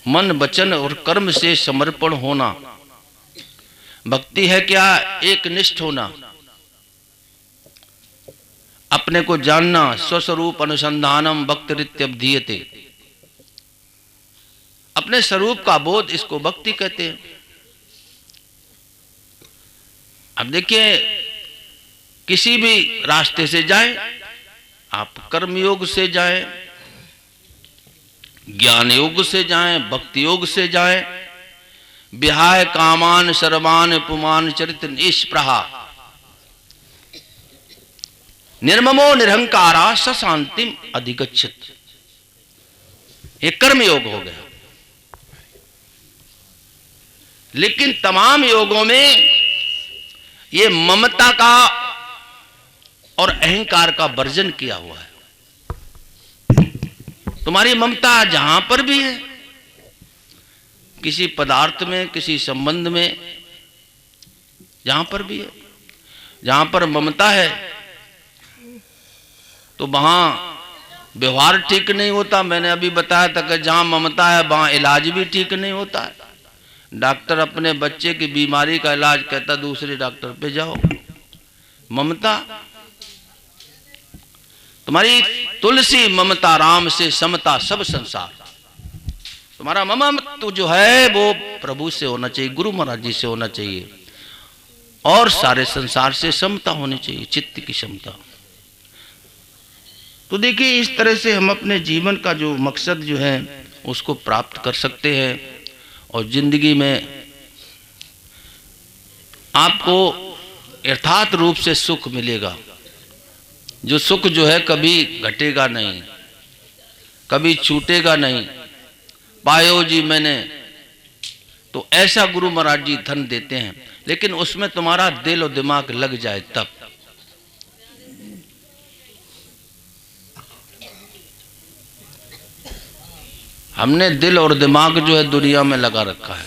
मन वचन और कर्म से समर्पण होना। भक्ति है क्या? एक निष्ठ होना, अपने को जानना, स्वस्वरूप अनुसंधानम भक्तिरित्यभिधीयते, अपने स्वरूप का बोध, इसको भक्ति कहते हैं। अब देखिए, किसी भी रास्ते से जाएं, आप कर्म योग से जाएं, ज्ञान योग से जाएं, भक्ति योग से जाएं, विहाय कामान सर्वान पुमान चरित निष्प्रहा निर्ममो निरहंकारा सशांतिम अधिगच्छति, ये कर्म योग हो गया। लेकिन तमाम योगों में ये ममता का और अहंकार का वर्जन किया हुआ है। तुम्हारी ममता जहां पर भी है, किसी पदार्थ में, किसी संबंध में, जहां पर भी है, जहां पर ममता है तो वहां व्यवहार ठीक नहीं होता। मैंने अभी बताया था कि जहां ममता है वहां इलाज भी ठीक नहीं होता है। डॉक्टर अपने बच्चे की बीमारी का इलाज कहता दूसरे डॉक्टर पे जाओ। ममता, तुम्हारी तुलसी ममता राम से समता सब संसार। तुम्हारा ममत्व जो है वो प्रभु से होना चाहिए, गुरु महाराज जी से होना चाहिए, और सारे संसार से समता होनी चाहिए, चित्त की समता। तो देखिए, इस तरह से हम अपने जीवन का जो मकसद जो है उसको प्राप्त कर सकते हैं, और जिंदगी में आपको यथार्थ रूप से सुख मिलेगा। जो सुख जो है कभी घटेगा नहीं, कभी छूटेगा नहीं। पायो जी मैंने, तो ऐसा गुरु महाराज जी धन देते हैं, लेकिन उसमें तुम्हारा दिल और दिमाग लग जाए तब। हमने दिल और दिमाग जो है दुनिया में लगा रखा है।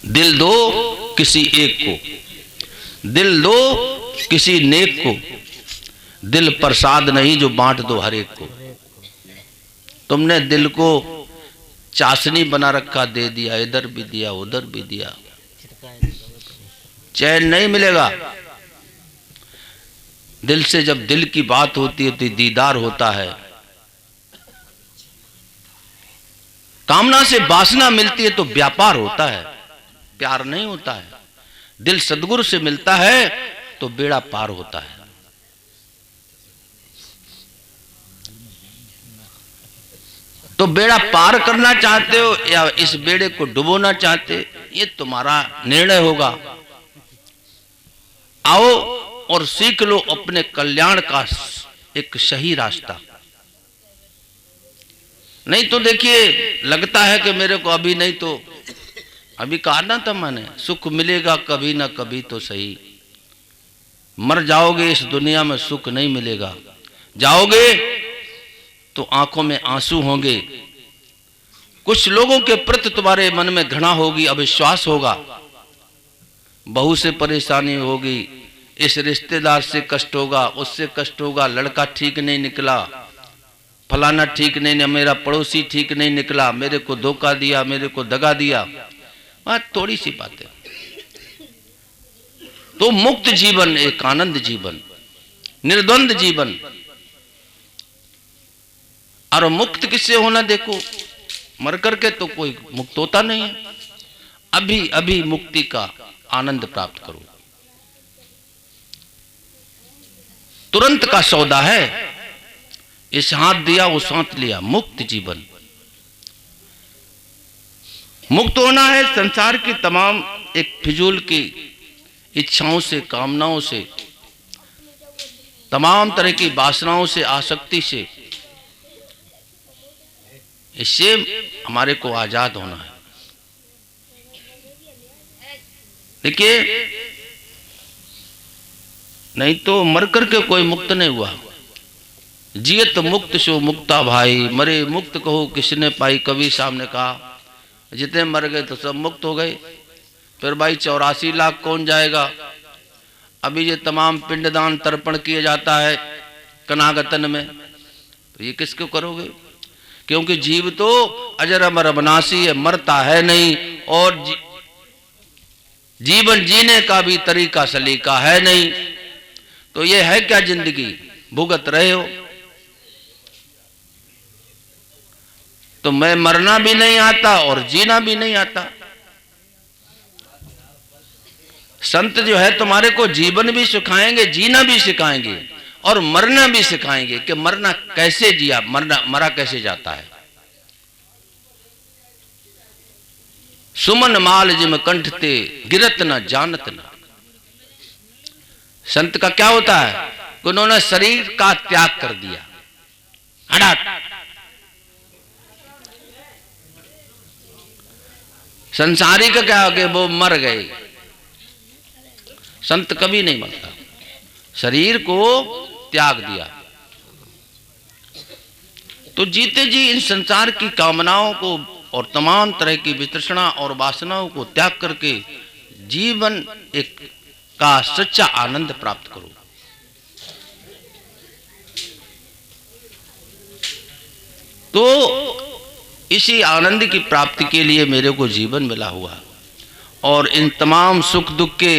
दिल दो किसी एक को, दिल दो किसी नेक को, दिल प्रसाद नहीं जो बांट दो हर एक को। तुमने दिल को चाशनी बना रखा, दे दिया, इधर भी दिया उधर भी दिया, चैन नहीं मिलेगा। दिल से जब दिल की बात होती है तो दीदार होता है। कामना से वासना मिलती है तो व्यापार होता है, प्यार नहीं होता है। दिल सद्गुरु से मिलता है तो बेड़ा पार होता है। तो बेड़ा पार करना चाहते हो या इस बेड़े को डुबोना चाहते, ये तुम्हारा निर्णय होगा। आओ और सीख लो अपने कल्याण का एक सही रास्ता। नहीं तो देखिए, लगता है कि मेरे को अभी नहीं तो अभी कहा ना था मैंने, सुख मिलेगा कभी ना कभी तो सही। मर जाओगे इस दुनिया में सुख नहीं मिलेगा। जाओगे तो आंखों में आंसू होंगे। कुछ लोगों के प्रति तुम्हारे मन में घृणा होगी, अविश्वास होगा, बहू से परेशानी होगी, इस रिश्तेदार से कष्ट होगा, उससे कष्ट होगा, लड़का ठीक नहीं निकला, फलाना ठीक नहीं, मेरा पड़ोसी ठीक नहीं निकला, मेरे को धोखा दिया, मेरे को दगा दिया। वह थोड़ी सी बातें। तो मुक्त जीवन एक आनंद जीवन, निर्द्वंद जीवन। और मुक्त किससे होना? देखो, मर करके तो कोई मुक्त होता नहीं है। अभी अभी मुक्ति का आनंद प्राप्त करो। तुरंत का सौदा है, इस हाथ दिया उस हाथ लिया। मुक्त जीवन, मुक्त होना है संसार की तमाम एक फिजूल की इच्छाओं से, कामनाओं से, तमाम तरह की वासनाओं से, आसक्ति से। इससे हमारे को आजाद होना है। देखिए, नहीं तो मर करके कोई मुक्त नहीं हुआ। जियत मुक्त सो मुक्ता भाई, मरे मुक्त कहो किसने पाई। कभी साहब ने कहा जितने मर गए तो सब मुक्त हो गए। फिर भाई 84 लाख कौन जाएगा? अभी ये तमाम पिंडदान तर्पण किया जाता है कनागतन में, तो ये किसको करोगे? क्योंकि जीव तो अजर अमर अविनाशी है, मरता है नहीं, और जीवन जीने का भी तरीका सलीका है नहीं। तो ये है क्या जिंदगी, भुगत रहे हो। तो मैं मरना भी नहीं आता और जीना भी नहीं आता। संत जो है तुम्हारे को जीवन भी सिखाएंगे, जीना भी सिखाएंगे और मरना भी सिखाएंगे कि मरना कैसे जिया, मरा कैसे जाता है। सुमन माल जिम कंठ ते गिरत न जानत न। संत का क्या होता है कि उन्होंने शरीर का त्याग कर दिया, हटाट। संसारी का क्या हो गया, वो मर गए। संत कभी नहीं मरता, शरीर को त्याग दिया। तो जीते जी इन संसार की कामनाओं को और तमाम तरह की वितृष्णा और वासनाओं को त्याग करके जीवन एक का सच्चा आनंद प्राप्त करो। तो इसी आनंद की प्राप्ति के लिए मेरे को जीवन मिला हुआ, और इन तमाम सुख दुख के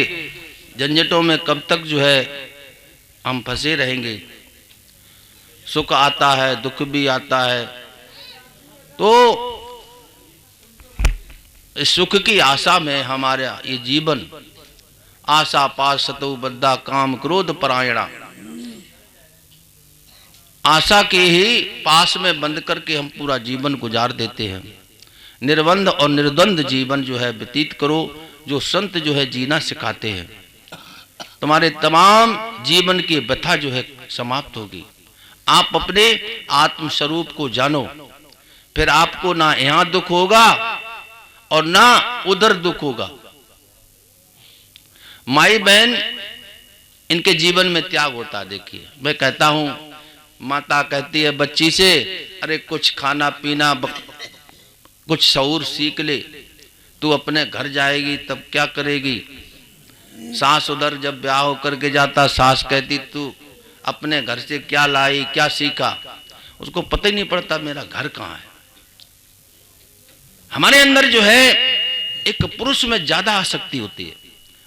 झंझटों में कब तक जो है हम फंसे रहेंगे। सुख आता है, दुख भी आता है। तो इस सुख की आशा में हमारा ये जीवन, आशा पास सतु बद्धा काम क्रोध परायणा, आशा के ही पास में बंद करके हम पूरा जीवन गुजार देते हैं। निर्बंध और निर्द्वंद जीवन जो है व्यतीत करो, जो संत जो है जीना सिखाते हैं। तुम्हारे तमाम जीवन की व्यथा जो है समाप्त होगी। आप अपने आत्म स्वरूप को जानो, फिर आपको ना यहां दुख होगा और ना उधर दुख होगा। माई बहन इनके जीवन में त्याग होता। देखिए, मैं कहता हूं, माता कहती है बच्ची से, अरे कुछ खाना पीना, कुछ शऊर सीख ले, तू अपने घर जाएगी तब क्या करेगी। सास उधर जब ब्याह होकर के जाता, सास कहती तू अपने घर से क्या लाई, क्या सीखा। उसको पता ही नहीं पड़ता मेरा घर कहाँ है। हमारे अंदर जो है एक पुरुष में ज्यादा आसक्ति होती है।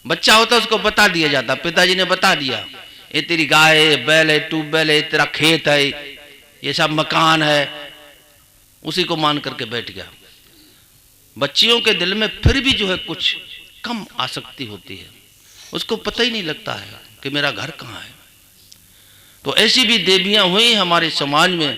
बच्चा होता है उसको बता दिया जाता, पिताजी ने बता दिया, ये तेरी गाय है, बैल है, ट्यूबवेल है, तेरा खेत है, ये सब मकान है, उसी को मान करके बैठ गया। बच्चियों के दिल में फिर भी जो है कुछ कम आसक्ति होती है, उसको पता ही नहीं लगता है कि मेरा घर कहाँ है। तो ऐसी भी देवियां हुई हमारे समाज में